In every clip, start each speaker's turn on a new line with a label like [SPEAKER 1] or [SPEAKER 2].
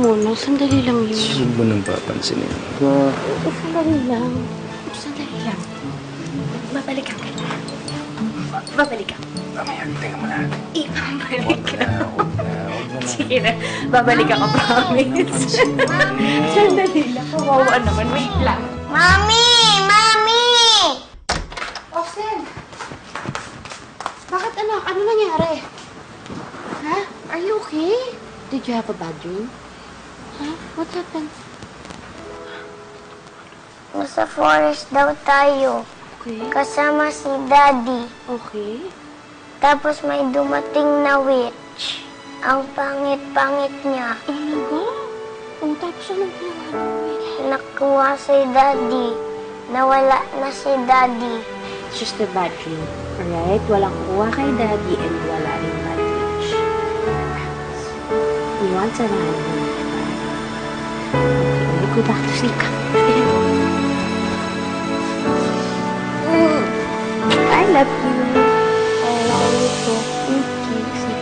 [SPEAKER 1] muna. Sandali lang yun.
[SPEAKER 2] Huwag mo nang papansinin.
[SPEAKER 1] Sandali lang. Sandali lang. Babalikan ka na. Babalikan.
[SPEAKER 2] Mamaya, tingnan mo natin.
[SPEAKER 1] Ibabalik ka.
[SPEAKER 2] Huwag na.
[SPEAKER 1] Sige na. Babalikan ka, promise. Sandali lang. Kawawa naman. Wait lang.
[SPEAKER 3] Mami! Mami!
[SPEAKER 1] Austin! Bakit anak? Ano nangyari? Ha? Are you okay? Did you have a bad dream? Huh? What happened?
[SPEAKER 3] Nasa forest daw tayo.
[SPEAKER 1] Okay.
[SPEAKER 3] Kasama si Daddy.
[SPEAKER 1] Okay.
[SPEAKER 3] Tapos may dumating na witch. Ang pangit-pangit niya.
[SPEAKER 1] Talaga? Oh, tapos anong pinagawa?
[SPEAKER 3] Nakuha si Daddy. Nawala na si Daddy.
[SPEAKER 1] It's just a bad dream. Alright? Walang kuha kay Daddy and wala rin bad witch. You want some honey? Okay, go back to sleep. I love you. I love you too. Thank you. Sleep.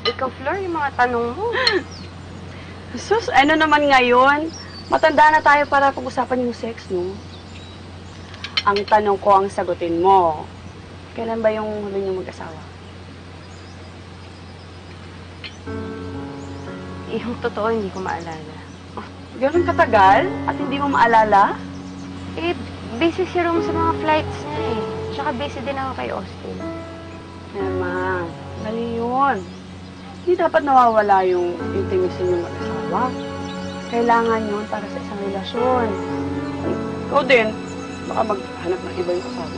[SPEAKER 1] Ikaw, Flor, yung mga tanong mo.
[SPEAKER 4] Sus, ano naman ngayon? Matanda na tayo para pag-usapan yung sex, no? Ang tanong ko ang sagutin mo. Kailan ba yung huli niyong mag-asawa?
[SPEAKER 1] Yung totoo, hindi ko maalala.
[SPEAKER 4] Ganun katagal? At hindi mo maalala?
[SPEAKER 1] Eh, busy si Rome sa mga flights niya eh. Tsaka busy din ako kay Austin.
[SPEAKER 4] Naman, mali yun. Hindi dapat nawawala yung intimacy ng mag-asawa. Kailangan yun para sa isang relasyon. Ikaw din, baka maghanap ng iba yung kasama.